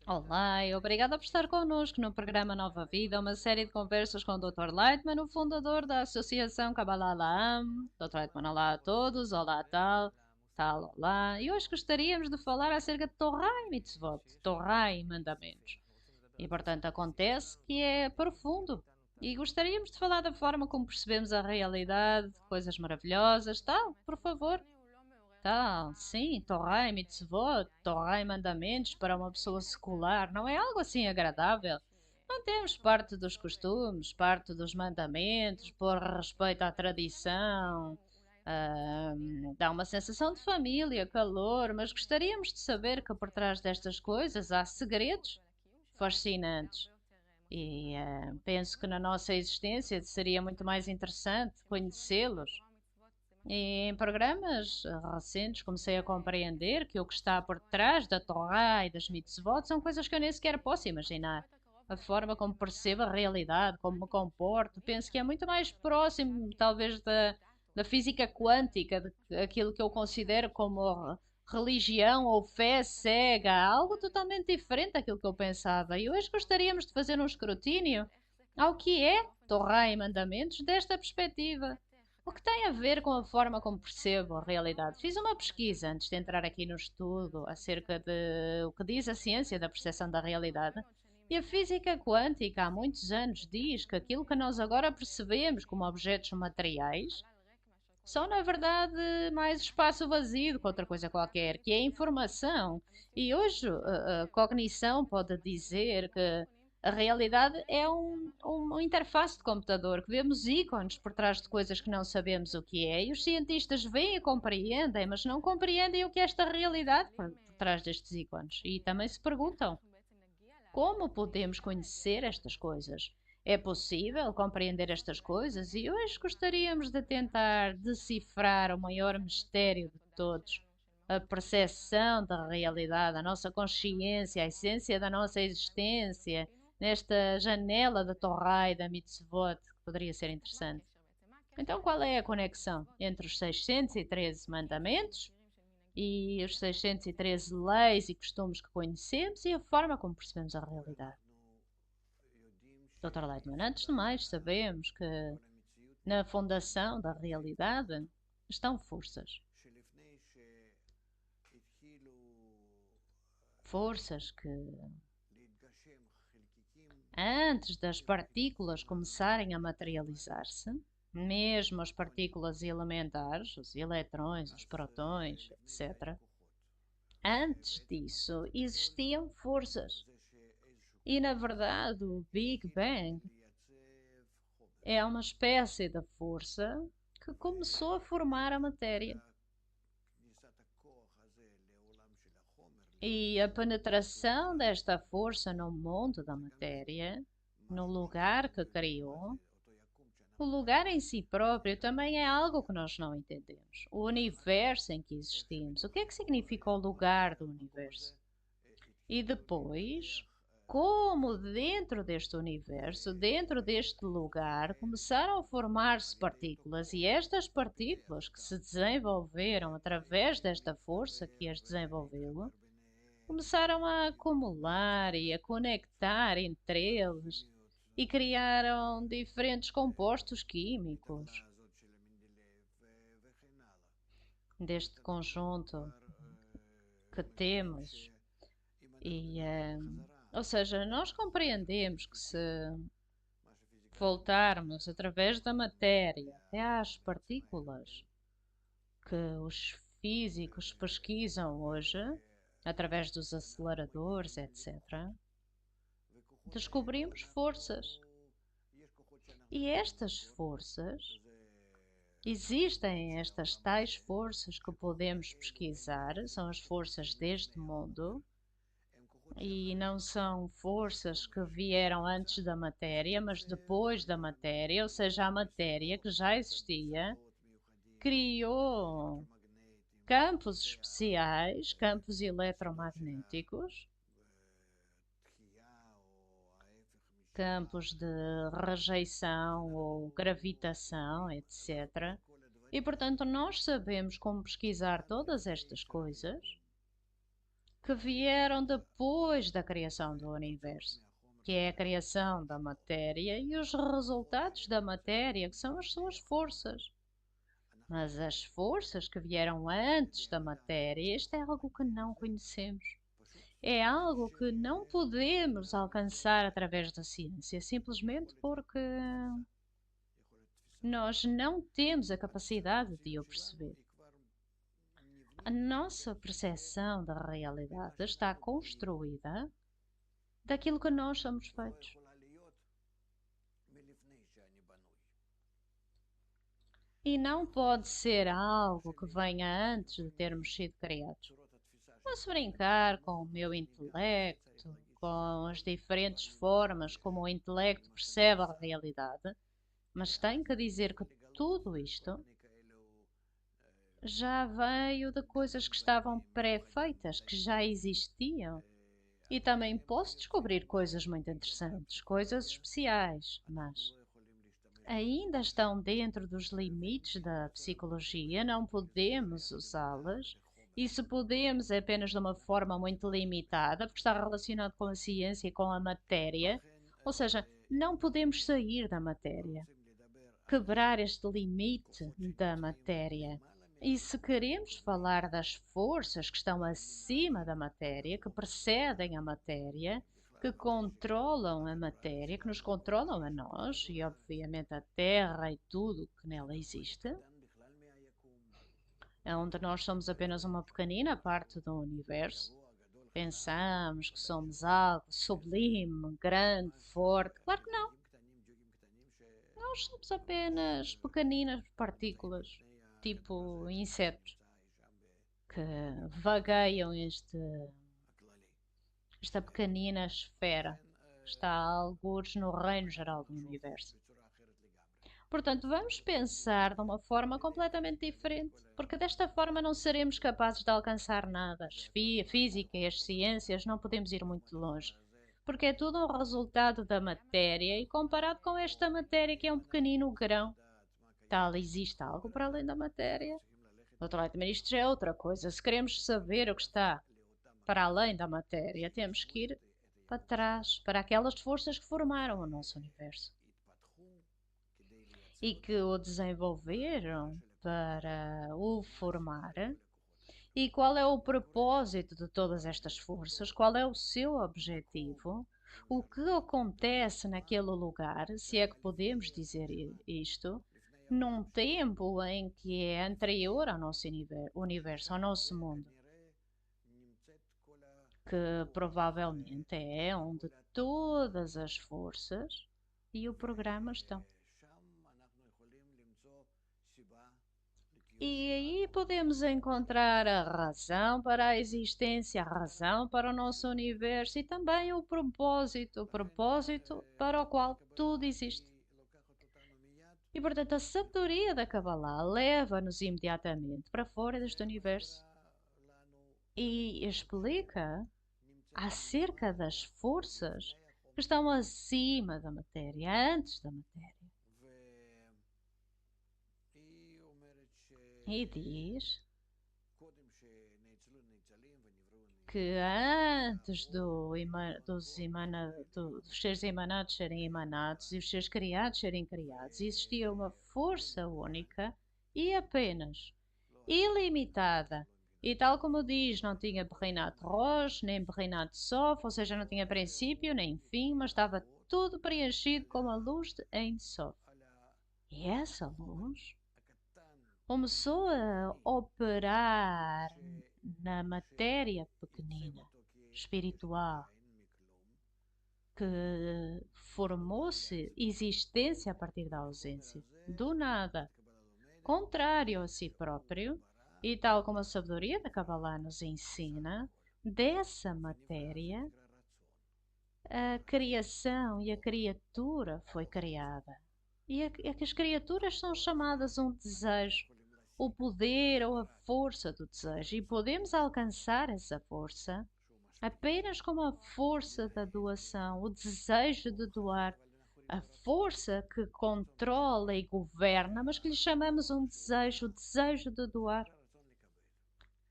Olá e obrigada por estar connosco no programa Nova Vida, uma série de conversas com o Dr. Lightman, o fundador da Associação Kabbalah La'am. Dr. Lightman, olá a todos, olá tal, tal, olá. E hoje gostaríamos de falar acerca de Torá e Mitzvot, Torá e Mandamentos. E portanto acontece que é profundo. E gostaríamos de falar da forma como percebemos a realidade, coisas maravilhosas, tal, por favor. Tá, sim, Torá e mitzvot, Torá e mandamentos para uma pessoa secular não é algo assim agradável. Mantemos parte dos costumes, parte dos mandamentos, por respeito à tradição. Dá uma sensação de família, calor, mas gostaríamos de saber que por trás destas coisas há segredos fascinantes. E penso que na nossa existência seria muito mais interessante conhecê-los. E em programas recentes comecei a compreender que o que está por trás da Torá e das mitzvot são coisas que eu nem sequer posso imaginar. A forma como percebo a realidade, como me comporto, penso que é muito mais próximo, talvez, da física quântica, daquilo que eu considero como religião ou fé cega, algo totalmente diferente daquilo que eu pensava. E hoje gostaríamos de fazer um escrutínio ao que é Torá e mandamentos desta perspectiva. O que tem a ver com a forma como percebo a realidade? Fiz uma pesquisa antes de entrar aqui no estudo acerca de o que diz a ciência da percepção da realidade. E a física quântica há muitos anos diz que aquilo que nós agora percebemos como objetos materiais são, na verdade, mais espaço vazio do que outra coisa qualquer, que é informação. E hoje a cognição pode dizer que a realidade é uma interface de computador, que vemos ícones por trás de coisas que não sabemos o que é, e os cientistas veem e compreendem, mas não compreendem o que é esta realidade por trás destes ícones. E também se perguntam como podemos conhecer estas coisas? É possível compreender estas coisas? E hoje gostaríamos de tentar decifrar o maior mistério de todos, a percepção da realidade, a nossa consciência, a essência da nossa existência, nesta janela da Torá e da Mitzvot, que poderia ser interessante. Então, qual é a conexão entre os 613 mandamentos e os 613 leis e costumes que conhecemos e a forma como percebemos a realidade? Dr. Leitman, antes de mais, sabemos que na fundação da realidade estão forças. Forças que, antes das partículas começarem a materializar-se, mesmo as partículas elementares, os eletrões, os protões, etc., antes disso existiam forças. E na verdade, o Big Bang é uma espécie de força que começou a formar a matéria. E a penetração desta força no mundo da matéria, no lugar que criou, o lugar em si próprio também é algo que nós não entendemos. O universo em que existimos. O que é que significa o lugar do universo? E depois, como dentro deste universo, dentro deste lugar, começaram a formar-se partículas e estas partículas que se desenvolveram através desta força que as desenvolveu, começaram a acumular e a conectar entre eles e criaram diferentes compostos químicos deste conjunto que temos. E, ou seja, nós compreendemos que se voltarmos através da matéria até às partículas que os físicos pesquisam hoje, através dos aceleradores, etc., descobrimos forças. E estas forças, existem estas tais forças que podemos pesquisar, são as forças deste mundo, e não são forças que vieram antes da matéria, mas depois da matéria, ou seja, a matéria que já existia criou campos especiais, campos eletromagnéticos, campos de rejeição ou gravitação, etc. E portanto, nós sabemos como pesquisar todas estas coisas que vieram depois da criação do universo, que é a criação da matéria e os resultados da matéria, que são as suas forças. Mas as forças que vieram antes da matéria, isto é algo que não conhecemos. É algo que não podemos alcançar através da ciência, simplesmente porque nós não temos a capacidade de o perceber. A nossa percepção da realidade está construída daquilo que nós somos feitos. E não pode ser algo que venha antes de termos sido criados. Posso brincar com o meu intelecto, com as diferentes formas como o intelecto percebe a realidade, mas tenho que dizer que tudo isto já veio de coisas que estavam pré-feitas, que já existiam. E também posso descobrir coisas muito interessantes, coisas especiais, mas ainda estão dentro dos limites da psicologia, não podemos usá-las. E se podemos, é apenas de uma forma muito limitada, porque está relacionado com a ciência e com a matéria. Ou seja, não podemos sair da matéria, quebrar este limite da matéria. E se queremos falar das forças que estão acima da matéria, que precedem a matéria, que controlam a matéria, que nos controlam a nós e, obviamente, a Terra e tudo que nela existe, é onde nós somos apenas uma pequenina parte do universo. Pensamos que somos algo sublime, grande, forte. Claro que não. Nós somos apenas pequeninas partículas, tipo insetos, que vagueiam esta pequenina esfera que está a algures no reino geral do universo. Portanto, vamos pensar de uma forma completamente diferente, porque desta forma não seremos capazes de alcançar nada. A física e as ciências não podemos ir muito longe, porque é tudo um resultado da matéria e comparado com esta matéria que é um pequenino grão, tal existe algo para além da matéria. Doutor Leitman, isto já é outra coisa. Se queremos saber o que está para além da matéria, temos que ir para trás, para aquelas forças que formaram o nosso universo e que o desenvolveram para o formar. E qual é o propósito de todas estas forças? Qual é o seu objetivo? O que acontece naquele lugar, se é que podemos dizer isto, num tempo em que é anterior ao nosso universo, ao nosso mundo, que provavelmente é onde todas as forças e o programa estão. E aí podemos encontrar a razão para a existência, a razão para o nosso universo e também o propósito para o qual tudo existe. E portanto, a sabedoria da Kabbalah leva-nos imediatamente para fora deste universo e explica acerca das forças que estão acima da matéria, antes da matéria. E diz que antes dos seres emanados serem emanados e os seres criados serem criados, existia uma força única e apenas ilimitada. E tal como diz, não tinha Berinat Rosh, nem Berinat Sof, ou seja, não tinha princípio nem fim, mas estava tudo preenchido com a luz de Ein Sof. E essa luz começou a operar na matéria pequenina, espiritual, que formou-se existência a partir da ausência, do nada, contrário a si próprio, e tal como a sabedoria da Kabbalah nos ensina, dessa matéria, a criação e a criatura foi criada. E as criaturas são chamadas um desejo, o poder ou a força do desejo. E podemos alcançar essa força apenas com a força da doação, o desejo de doar, a força que controla e governa, mas que lhe chamamos um desejo, o desejo de doar.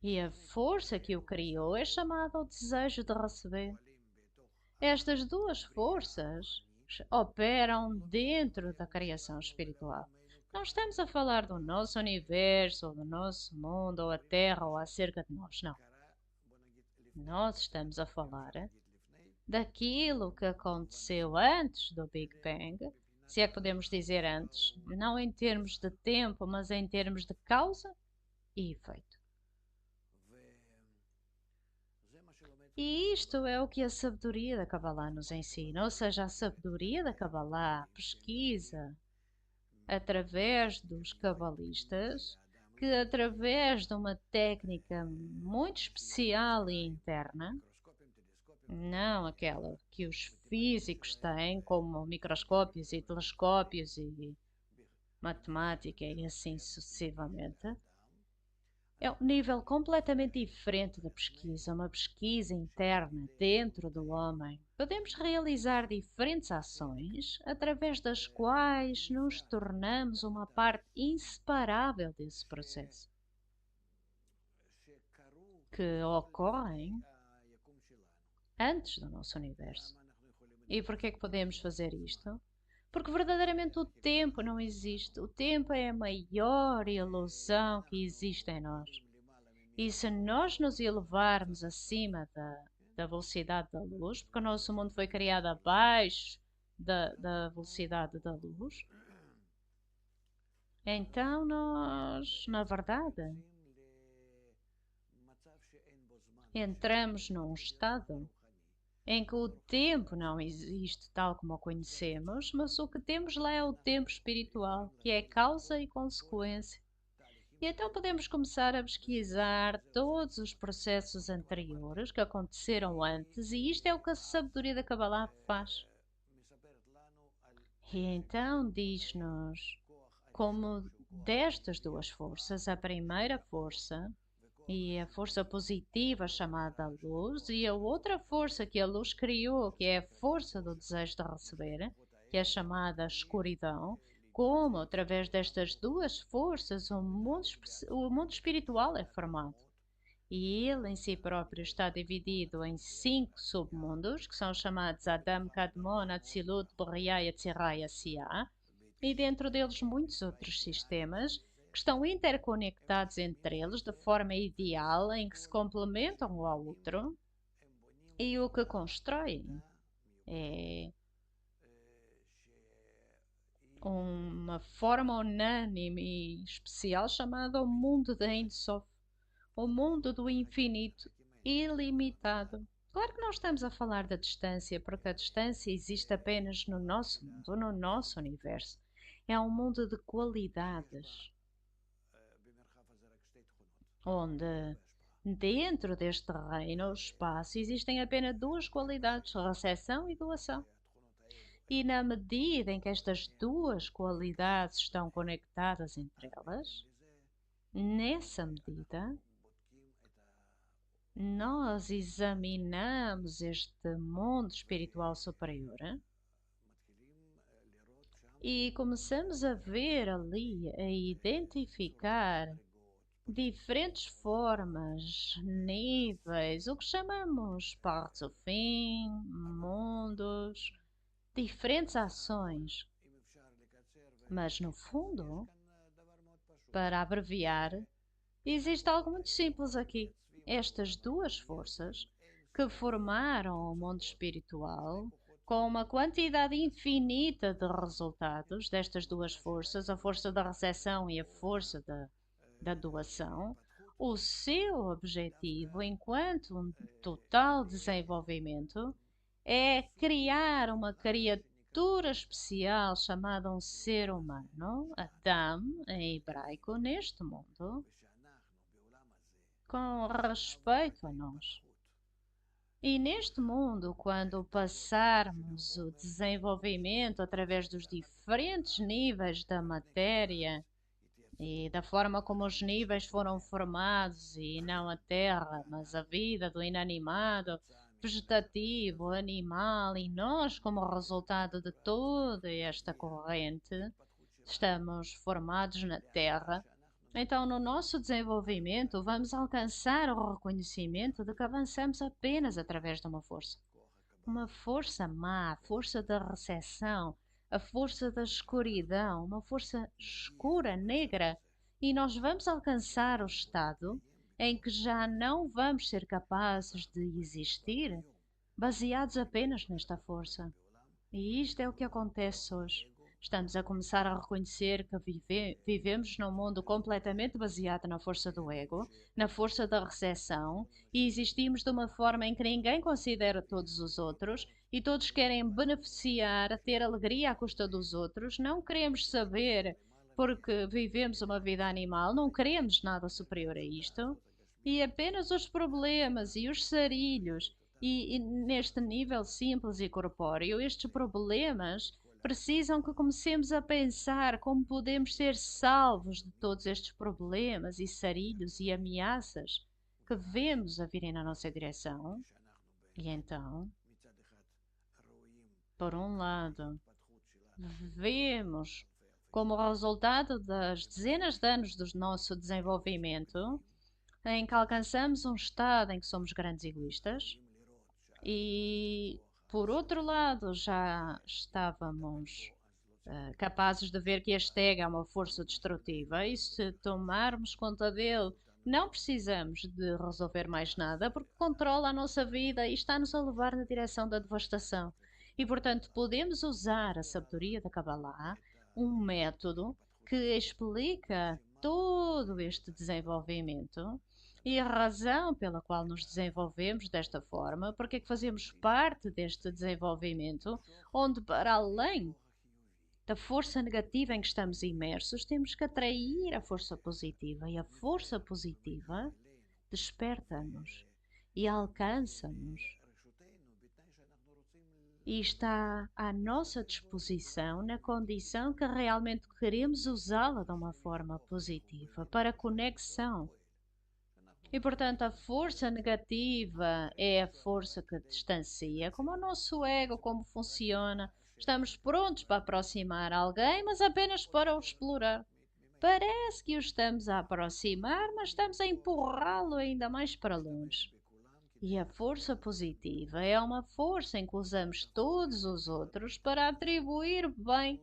E a força que o criou é chamada o desejo de receber. Estas duas forças operam dentro da criação espiritual. Não estamos a falar do nosso universo, ou do nosso mundo, ou a Terra, ou acerca de nós, não. Nós estamos a falar daquilo que aconteceu antes do Big Bang, se é que podemos dizer antes, não em termos de tempo, mas em termos de causa e efeito. E isto é o que a sabedoria da Kabbalah nos ensina, ou seja, a sabedoria da Kabbalah pesquisa através dos cabalistas que, através de uma técnica muito especial e interna, não aquela que os físicos têm, como microscópios e telescópios e matemática e assim sucessivamente, é um nível completamente diferente da pesquisa, uma pesquisa interna dentro do homem. Podemos realizar diferentes ações através das quais nos tornamos uma parte inseparável desse processo, que ocorrem antes do nosso universo. E por que é que podemos fazer isto? Porque verdadeiramente o tempo não existe. O tempo é a maior ilusão que existe em nós. E se nós nos elevarmos acima da velocidade da luz, porque o nosso mundo foi criado abaixo da velocidade da luz, então nós, na verdade, entramos num estado em que o tempo não existe tal como o conhecemos, mas o que temos lá é o tempo espiritual, que é causa e consequência. E então podemos começar a pesquisar todos os processos anteriores que aconteceram antes, e isto é o que a sabedoria da Kabbalah faz. E então diz-nos como destas duas forças, a primeira força e a força positiva chamada luz, e a outra força que a luz criou, que é a força do desejo de receber, que é chamada escuridão, como através destas duas forças o mundo espiritual é formado. E ele em si próprio está dividido em 5 submundos, que são chamados Adam, Kadmon, Atzilut, Beriah, Yetzirah e Asiah, e dentro deles muitos outros sistemas que estão interconectados entre eles de forma ideal, em que se complementam um ao outro, e o que constroem é uma forma unânime e especial chamada o mundo de Ein Sof, o mundo do infinito ilimitado. Claro que não estamos a falar da distância, porque a distância existe apenas no nosso mundo, no nosso universo. É um mundo de qualidades, onde dentro deste reino, o espaço, existem apenas duas qualidades, recepção e doação. E na medida em que estas duas qualidades estão conectadas entre elas, nessa medida, nós examinamos este mundo espiritual superior e começamos a ver ali, a identificar diferentes formas, níveis, o que chamamos partes do fim, mundos, diferentes ações. Mas no fundo, para abreviar, existe algo muito simples aqui. Estas duas forças que formaram o mundo espiritual, com uma quantidade infinita de resultados destas duas forças, a força da recepção e a força da doação, o seu objetivo, enquanto um total desenvolvimento, é criar uma criatura especial chamada um ser humano, Adam, em hebraico, neste mundo, com respeito a nós. E neste mundo, quando passarmos o desenvolvimento através dos diferentes níveis da matéria e da forma como os níveis foram formados, e não a terra, mas a vida do inanimado, vegetativo, animal, e nós, como resultado de toda esta corrente, estamos formados na terra. Então, no nosso desenvolvimento, vamos alcançar o reconhecimento de que avançamos apenas através de uma força. Uma força má, a força da recessão, a força da escuridão, uma força escura, negra. E nós vamos alcançar o estado em que já não vamos ser capazes de existir baseados apenas nesta força. E isto é o que acontece hoje. Estamos a começar a reconhecer que vivemos num mundo completamente baseado na força do ego, na força da recessão, e existimos de uma forma em que ninguém considera todos os outros e todos querem beneficiar, ter alegria à custa dos outros. Não queremos saber porque vivemos uma vida animal, não queremos nada superior a isto. E apenas os problemas e os sarilhos e neste nível simples e corpóreo, estes problemas precisam que comecemos a pensar como podemos ser salvos de todos estes problemas e sarilhos e ameaças que vemos a virem na nossa direção. E então, por um lado, vemos como resultado das dezenas de anos do nosso desenvolvimento, em que alcançamos um estado em que somos grandes egoístas, e por outro lado já estávamos capazes de ver que este ego é uma força destrutiva e se tomarmos conta dele não precisamos de resolver mais nada porque controla a nossa vida e está-nos a levar na direção da devastação. E portanto podemos usar a sabedoria da Kabbalah, um método que explica todo este desenvolvimento e a razão pela qual nos desenvolvemos desta forma, porque é que fazemos parte deste desenvolvimento, onde para além da força negativa em que estamos imersos, temos que atrair a força positiva. E a força positiva desperta-nos e alcança-nos. E está à nossa disposição na condição que realmente queremos usá-la de uma forma positiva, para conexão. E portanto, a força negativa é a força que distancia, como o nosso ego, como funciona. Estamos prontos para aproximar alguém, mas apenas para o explorar. Parece que o estamos a aproximar, mas estamos a empurrá-lo ainda mais para longe. E a força positiva é uma força em que usamos todos os outros para atribuir bem,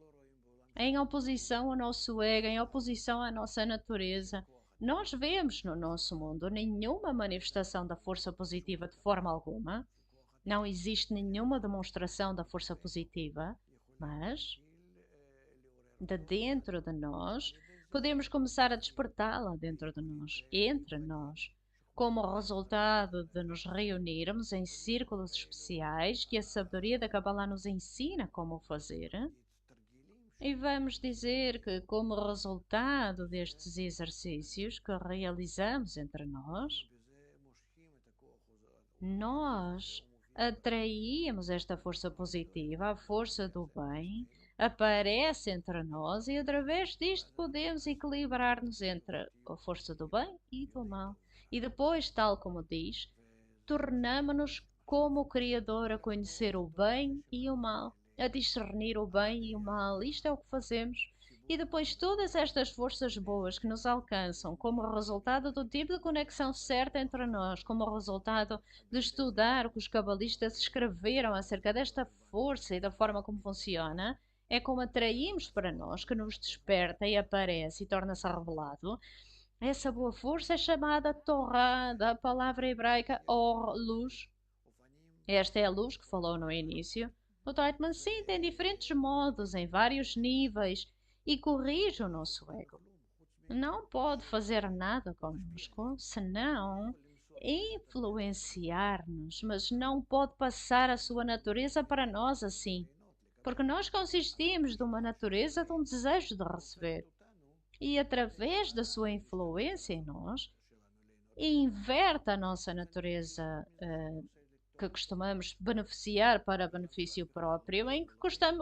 em oposição ao nosso ego, em oposição à nossa natureza. Nós vemos no nosso mundo nenhuma manifestação da força positiva de forma alguma. Não existe nenhuma demonstração da força positiva, mas de dentro de nós podemos começar a despertá-la dentro de nós, entre nós, como resultado de nos reunirmos em círculos especiais que a sabedoria da Kabbalah nos ensina como fazer. E vamos dizer que, como resultado destes exercícios que realizamos entre nós atraímos esta força positiva, a força do bem, aparece entre nós e através disto podemos equilibrar-nos entre a força do bem e do mal. E depois, tal como diz, tornamo-nos como o Criador a conhecer o bem e o mal, a discernir o bem e o mal. Isto é o que fazemos. E depois todas estas forças boas que nos alcançam como resultado do tipo de conexão certa entre nós, como resultado de estudar o que os cabalistas escreveram acerca desta força e da forma como funciona, é como atraímos para nós, que nos desperta e aparece e torna-se revelado. Essa boa força é chamada Torá, da palavra hebraica Or, luz. Esta é a luz que falou no início. O Deitman sim tem diferentes modos, em vários níveis, e corrige o nosso ego. Não pode fazer nada conosco, senão influenciar-nos, mas não pode passar a sua natureza para nós assim, porque nós consistimos de uma natureza de um desejo de receber. E através da sua influência em nós, inverte a nossa natureza que costumamos beneficiar para benefício próprio, em que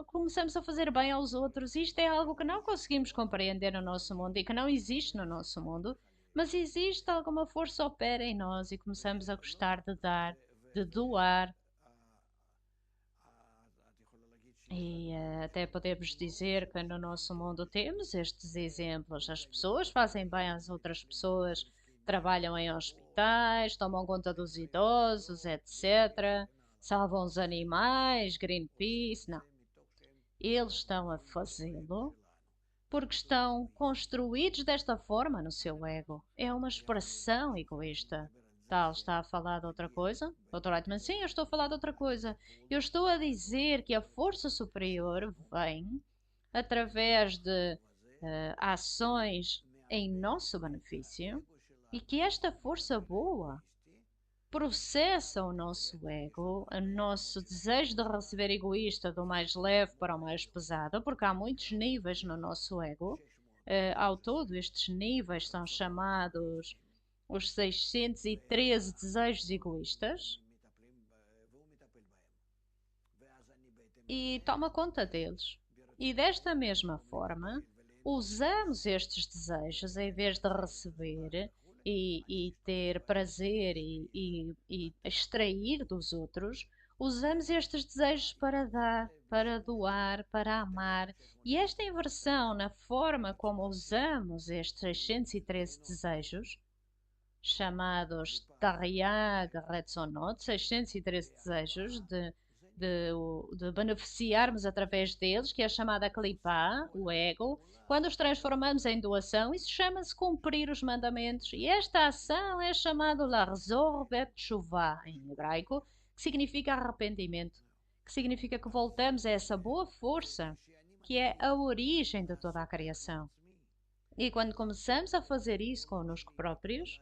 começamos a fazer bem aos outros. Isto é algo que não conseguimos compreender no nosso mundo e que não existe no nosso mundo, mas existe alguma força opera em nós e começamos a gostar de dar, de doar. E até podemos dizer que no nosso mundo temos estes exemplos. As pessoas fazem bem às outras pessoas, trabalham em hospitais, tomam conta dos idosos, etc. Salvam os animais, Greenpeace. Não, eles estão a fazê-lo porque estão construídos desta forma no seu ego. É uma expressão egoísta. Tal está a falar de outra coisa? Doutor Reitman, sim, eu estou a falar de outra coisa. Eu estou a dizer que a força superior vem através de ações em nosso benefício e que esta força boa processa o nosso ego, o nosso desejo de receber egoísta do mais leve para o mais pesado, porque há muitos níveis no nosso ego. Ao todo, estes níveis são chamados os 613 desejos egoístas e toma conta deles. E desta mesma forma, usamos estes desejos em vez de receber e ter prazer e extrair dos outros, usamos estes desejos para dar, para doar, para amar. E esta inversão na forma como usamos estes 613 desejos, chamados Tariag Retzonot, 613 desejos de beneficiarmos através deles, que é a chamada Klipá, o ego. Quando os transformamos em doação, isso chama-se cumprir os mandamentos. E esta ação é chamada Lahzor Bet Shuvah, em hebraico, que significa arrependimento, que significa que voltamos a essa boa força que é a origem de toda a criação. E quando começamos a fazer isso connosco próprios,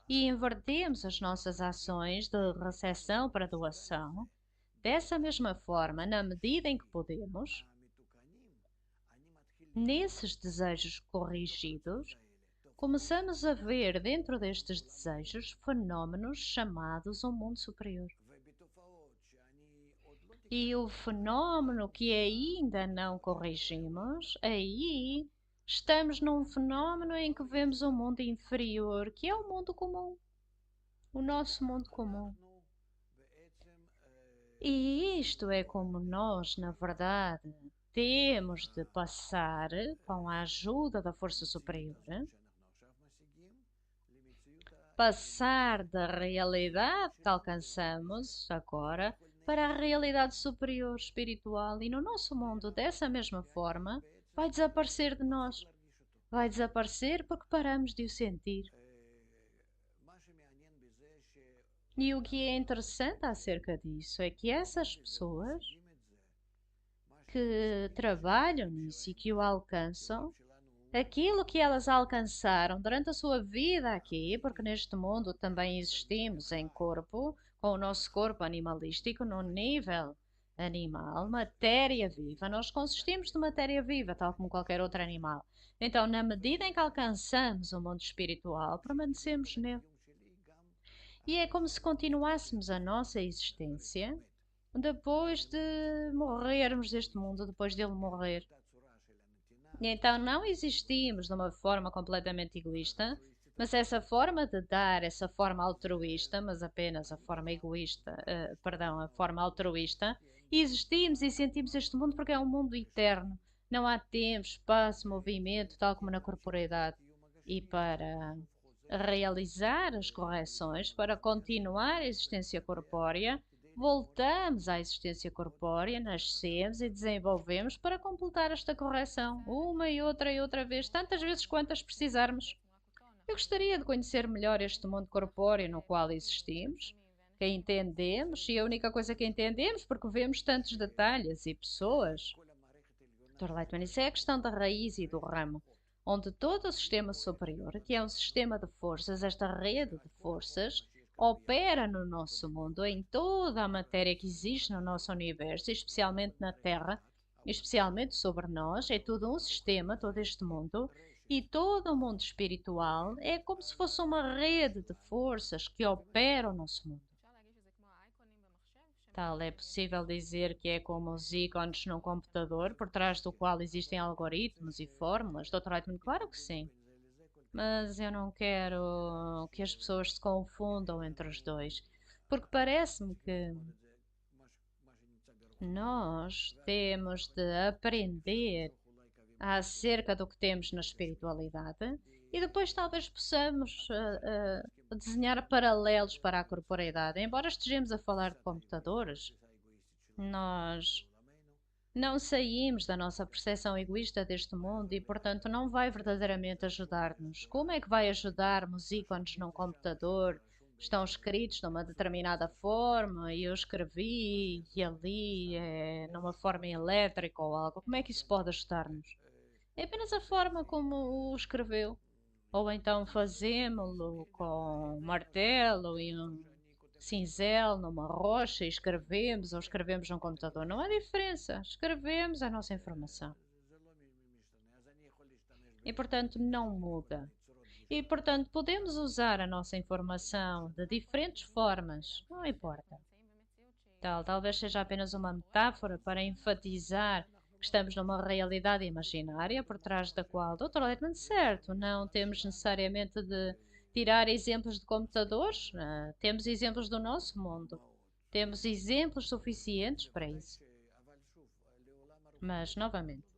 e invertemos as nossas ações de recepção para doação, dessa mesma forma, na medida em que podemos, nesses desejos corrigidos, começamos a ver dentro destes desejos fenómenos chamados o mundo superior. E o fenómeno que ainda não corrigimos, aí estamos num fenómeno em que vemos o mundo inferior, que é o mundo comum, o nosso mundo comum. E isto é como nós, na verdade, temos de passar, com a ajuda da força superior, passar da realidade que alcançamos agora para a realidade superior espiritual. E no nosso mundo, dessa mesma forma, vai desaparecer de nós. Vai desaparecer porque paramos de o sentir. E o que é interessante acerca disso é que essas pessoas que trabalham nisso e que o alcançam, aquilo que elas alcançaram durante a sua vida aqui, porque neste mundo também existimos em corpo, com o nosso corpo animalístico, no nível animal, matéria viva, nós consistimos de matéria viva, tal como qualquer outro animal. Então, na medida em que alcançamos o mundo espiritual, permanecemos nele. E é como se continuássemos a nossa existência depois de morrermos deste mundo, depois dele morrer. E então não existimos de uma forma completamente egoísta, mas essa forma de dar, essa forma altruísta, mas apenas a forma egoísta, perdão, a forma altruísta, existimos e sentimos este mundo porque é um mundo eterno. Não há tempo, espaço, movimento, tal como na corporeidade. E para realizar as correções, para continuar a existência corpórea, voltamos à existência corpórea, nascemos e desenvolvemos para completar esta correção, uma e outra vez, tantas vezes quantas precisarmos. Eu gostaria de conhecer melhor este mundo corpóreo no qual existimos, que entendemos, e a única coisa que entendemos, porque vemos tantos detalhes e pessoas. Dr. Leitman, isso é a questão da raiz e do ramo, onde todo o sistema superior, que é um sistema de forças, esta rede de forças, opera no nosso mundo, em toda a matéria que existe no nosso universo, especialmente na Terra, especialmente sobre nós, é todo um sistema, todo este mundo, e todo o mundo espiritual é como se fosse uma rede de forças que opera o nosso mundo. Tal é possível dizer que é como os ícones num computador, por trás do qual existem algoritmos e fórmulas? Dr. Reitman, claro que sim. Mas eu não quero que as pessoas se confundam entre os dois, porque parece-me que Nós temos de aprender acerca do que temos na espiritualidade e depois talvez possamos desenhar paralelos para a corporeidade. Embora estejamos a falar de computadores, nós não saímos da nossa percepção egoísta deste mundo e, portanto, não vai verdadeiramente ajudar-nos. Como é que vai ajudar-nos ícones num computador? Estão escritos de uma determinada forma e eu escrevi e ali numa forma elétrica ou algo. Como é que isso pode ajudar-nos? É apenas a forma como o escreveu. Ou então fazemos-lo com um martelo e um cinzel numa rocha e escrevemos ou escrevemos num computador. Não há diferença. Escrevemos a nossa informação. E portanto não muda. E portanto podemos usar a nossa informação de diferentes formas. Não importa. Talvez seja apenas uma metáfora para enfatizar que estamos numa realidade imaginária por trás da qual, Dr. Leitman, certo, não temos necessariamente de tirar exemplos de computadores, temos exemplos do nosso mundo. Temos exemplos suficientes para isso. Mas, novamente,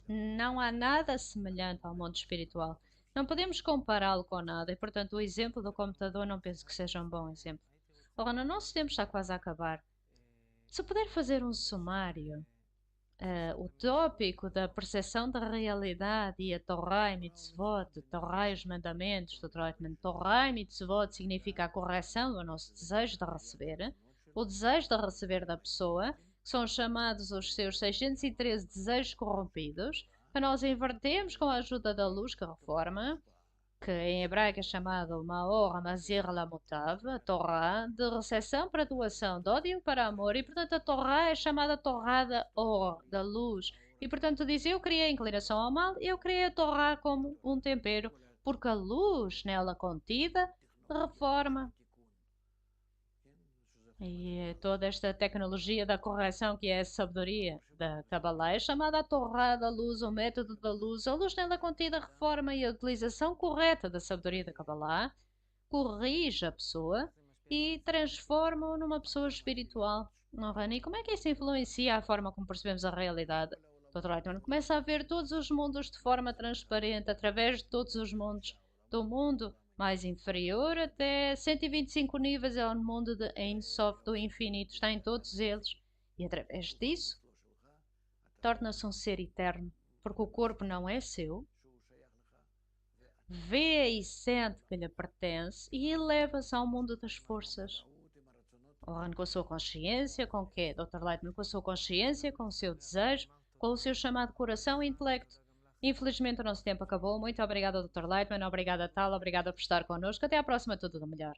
não há nada semelhante ao mundo espiritual. Não podemos compará-lo com nada e, portanto, o exemplo do computador não penso que seja um bom exemplo. Ora, no nosso tempo está quase a acabar. Se puder fazer um sumário utópico da percepção da realidade e a Torá e Mitzvot, Torá e os mandamentos do Troitman. Torá e Mitzvot significa a correção do nosso desejo de receber, o desejo de receber da pessoa, que são chamados os seus 613 desejos corrompidos, que nós invertemos com a ajuda da luz que reforma, que em hebraico é chamado Maor Hamazir Lamutav, a Torá, de recepção para doação, de ódio para amor, e portanto a Torá é chamada Torá da Or, da luz. E portanto diz, eu criei a inclinação ao mal e eu criei a Torá como um tempero, porque a luz nela contida reforma. E toda esta tecnologia da correção, que é a sabedoria da Kabbalah, é chamada a Torá da luz, o método da luz. A luz nela contida reforma e a utilização correta da sabedoria da Kabbalah corrige a pessoa e transforma-o numa pessoa espiritual. Não, Rani? Como é que isso influencia a forma como percebemos a realidade? Dr. Lightman começa a ver todos os mundos de forma transparente, através de todos os mundos do mundo mais inferior até 125 níveis é o mundo de Ein Sof, do infinito, está em todos eles. E através disso, torna-se um ser eterno, porque o corpo não é seu, vê e sente que lhe pertence e eleva-se ao mundo das forças. Oran com a sua consciência, com o quê? Dr. Lightman, com a sua consciência, com o seu desejo, com o seu chamado coração e intelecto. Infelizmente o nosso tempo acabou. Muito obrigada, Dr. Lightman. Obrigada, Tal. Obrigada por estar connosco. Até à próxima. Tudo do melhor.